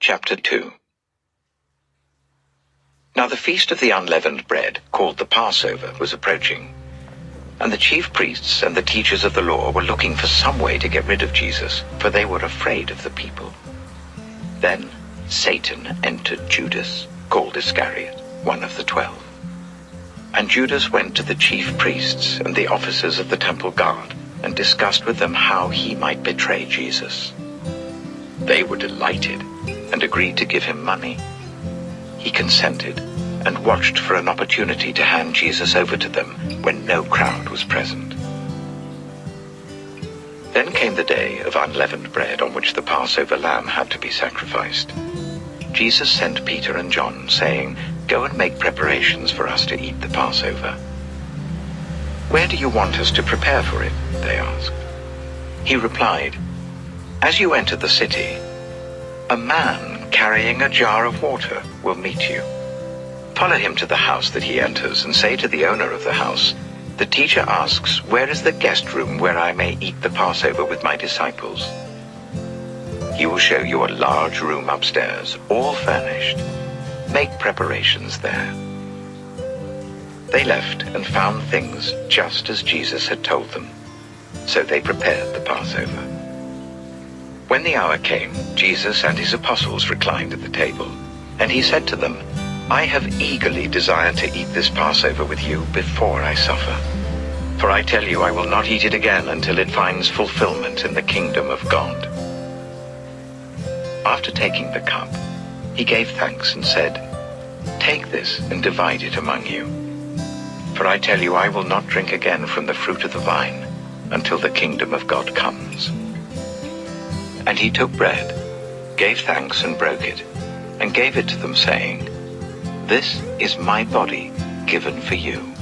Chapter 2. Now the feast of the unleavened bread, called the Passover, was approaching, and the chief priests and the teachers of the law were looking for some way to get rid of Jesus, for they were afraid of the people. Then Satan entered Judas, called Iscariot, one of the 12. And Judas went to the chief priests and the officers of the temple guard, and discussed with them how he might betray Jesus. They were delighted, and agreed to give him money. He consented, and watched for an opportunity to hand Jesus over to them when no crowd was present. Then came the day of unleavened bread on which the Passover lamb had to be sacrificed. Jesus sent Peter and John, saying, "Go and make preparations for us to eat the Passover." "Where do you want us to prepare for it?" they asked. He replied, "As you enter the city, a man carrying a jar of water will meet you. Follow him to the house that he enters, and say to the owner of the house, 'The teacher asks, where is the guest room where I may eat the Passover with my disciples?' He will show you a large room upstairs, all furnished. Make preparations there." They left and found things just as Jesus had told them. So they prepared the Passover. When the hour came, Jesus and his apostles reclined at the table, and he said to them, "I have eagerly desired to eat this Passover with you before I suffer. For I tell you, I will not eat it again until it finds fulfillment in the kingdom of God." After taking the cup, he gave thanks and said, "Take this and divide it among you. For I tell you, I will not drink again from the fruit of the vine until the kingdom of God comes." And he took bread, gave thanks and broke it, and gave it to them, saying, "This is my body given for you.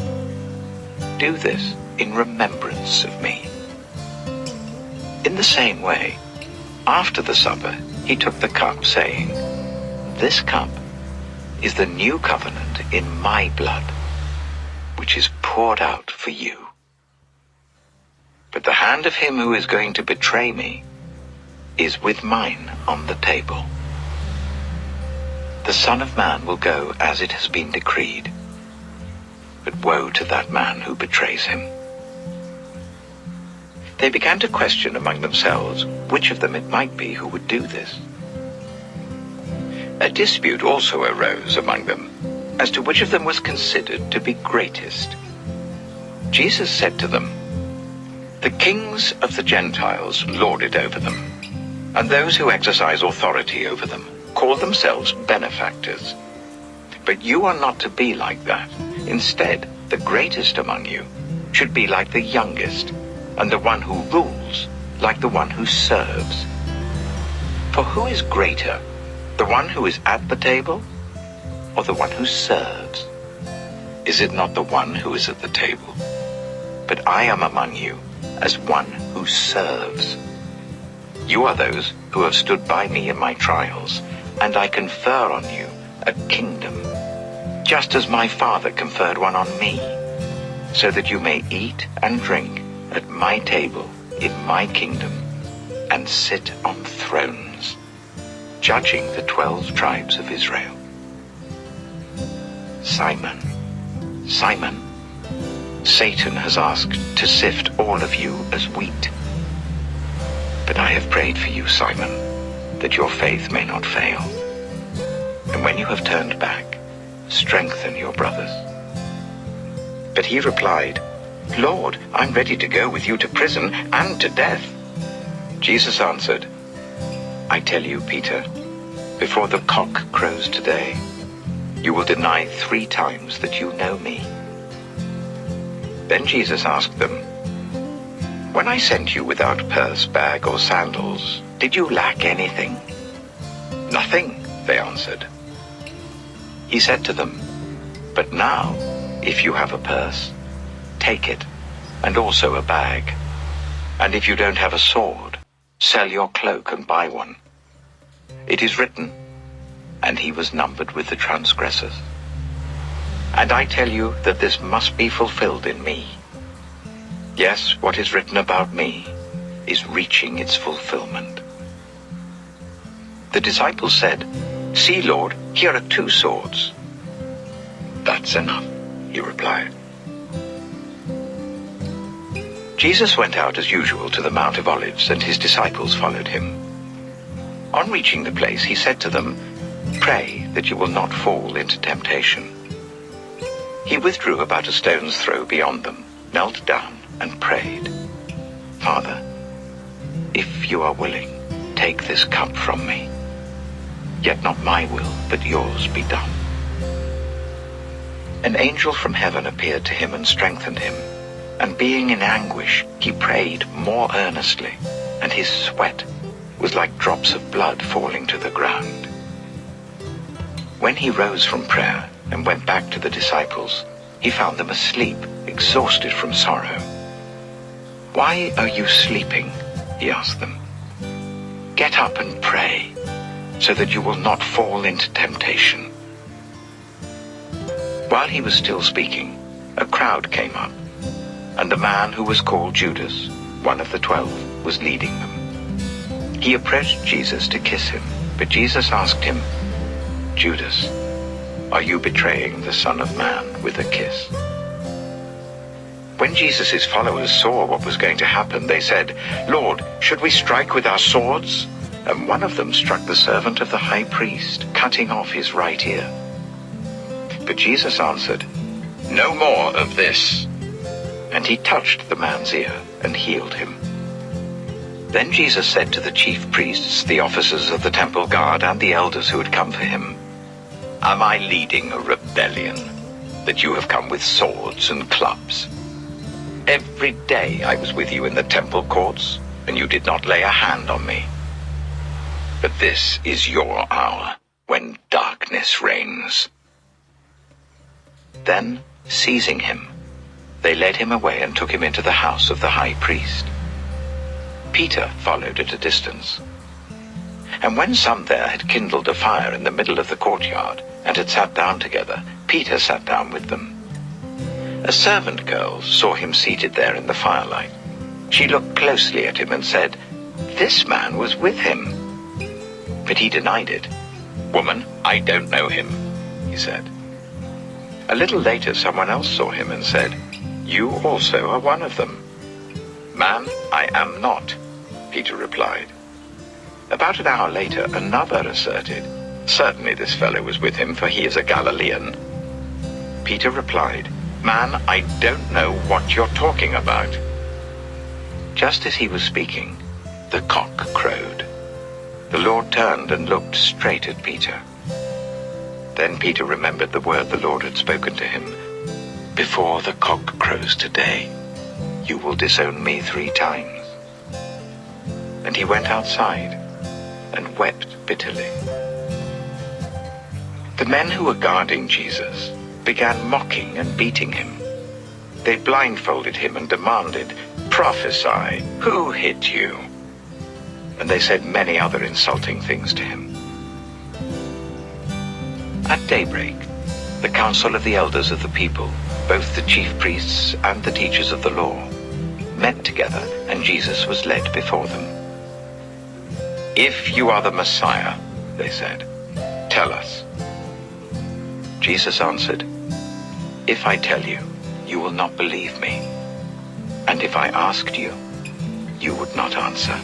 Do this in remembrance of me." In the same way, after the supper, he took the cup, saying, "This cup is the new covenant in my blood, which is poured out for you. But the hand of him who is going to betray me is with mine on the table. The Son of Man will go as it has been decreed, but woe to that man who betrays him." They began to question among themselves which of them it might be who would do this. A dispute also arose among them as to which of them was considered to be greatest. Jesus said to them, "The kings of the Gentiles lord it over them, and those who exercise authority over them call themselves benefactors. But you are not to be like that. Instead, the greatest among you should be like the youngest, and the one who rules like the one who serves. For who is greater, the one who is at the table or the one who serves? Is it not the one who is at the table? But I am among you as one who serves. You are those who have stood by me in my trials, and I confer on you a kingdom, just as my Father conferred one on me, so that you may eat and drink at my table in my kingdom, and sit on thrones, judging the 12 tribes of Israel. Simon, Simon, Satan has asked to sift all of you as wheat. But I have prayed for you, Simon, that your faith may not fail. And when you have turned back, strengthen your brothers." But he replied, "Lord, I'm ready to go with you to prison and to death." Jesus answered, "I tell you, Peter, before the cock crows today, you will deny 3 times that you know me." Then Jesus asked them, "When I sent you without purse, bag, or sandals, did you lack anything?" "Nothing," they answered. He said to them, "But now, if you have a purse, take it, and also a bag. And if you don't have a sword, sell your cloak and buy one. It is written, 'And he was numbered with the transgressors.' And I tell you that this must be fulfilled in me. Yes, what is written about me is reaching its fulfillment." The disciples said, "See, Lord, here are 2 swords." "That's enough," he replied. Jesus went out as usual to the Mount of Olives, and his disciples followed him. On reaching the place, he said to them, "Pray that you will not fall into temptation." He withdrew about a stone's throw beyond them, knelt down, and prayed, "Father, if you are willing, take this cup from me. Yet not my will, but yours be done." An angel from heaven appeared to him and strengthened him, and being in anguish, he prayed more earnestly, and his sweat was like drops of blood falling to the ground. When he rose from prayer and went back to the disciples, he found them asleep, exhausted from sorrow. "Why are you sleeping?" he asked them. "Get up and pray, so that you will not fall into temptation." While he was still speaking, a crowd came up, and the man who was called Judas, one of the 12, was leading them. He approached Jesus to kiss him, but Jesus asked him, "Judas, are you betraying the Son of Man with a kiss?" When Jesus' followers saw what was going to happen, they said, "Lord, should we strike with our swords?" And one of them struck the servant of the high priest, cutting off his right ear. But Jesus answered, "No more of this." And he touched the man's ear and healed him. Then Jesus said to the chief priests, the officers of the temple guard, and the elders who had come for him, "Am I leading a rebellion, that you have come with swords and clubs? Every day I was with you in the temple courts, and you did not lay a hand on me. But this is your hour, when darkness reigns." Then, seizing him, they led him away and took him into the house of the high priest. Peter followed at a distance. And when some there had kindled a fire in the middle of the courtyard and had sat down together, Peter sat down with them. A servant girl saw him seated there in the firelight. She looked closely at him and said, "This man was with him." But he denied it. "Woman, I don't know him," he said. A little later, someone else saw him and said, "You also are one of them." "Man, I am not," Peter replied. About an hour later, another asserted, "Certainly this fellow was with him, for he is a Galilean." Peter replied, "Man, I don't know what you're talking about." Just as he was speaking, the cock crowed. The Lord turned and looked straight at Peter. Then Peter remembered the word the Lord had spoken to him, "Before the cock crows today, you will disown me 3 times." And he went outside and wept bitterly. The men who were guarding Jesus began mocking and beating him. They blindfolded him and demanded, "Prophesy, who hit you?" And they said many other insulting things to him. At daybreak, the council of the elders of the people, both the chief priests and the teachers of the law, met together, and Jesus was led before them. "If you are the Messiah," they said, "tell us." Jesus answered, "If I tell you, you will not believe me. And if I asked you, you would not answer.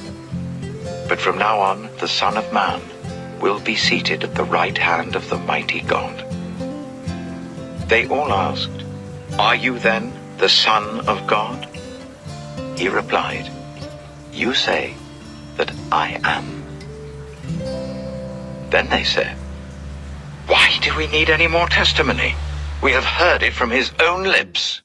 But from now on, the Son of Man will be seated at the right hand of the mighty God." They all asked, "Are you then the Son of God?" He replied, "You say that I am." Then they said, "Why do we need any more testimony? We have heard it from his own lips."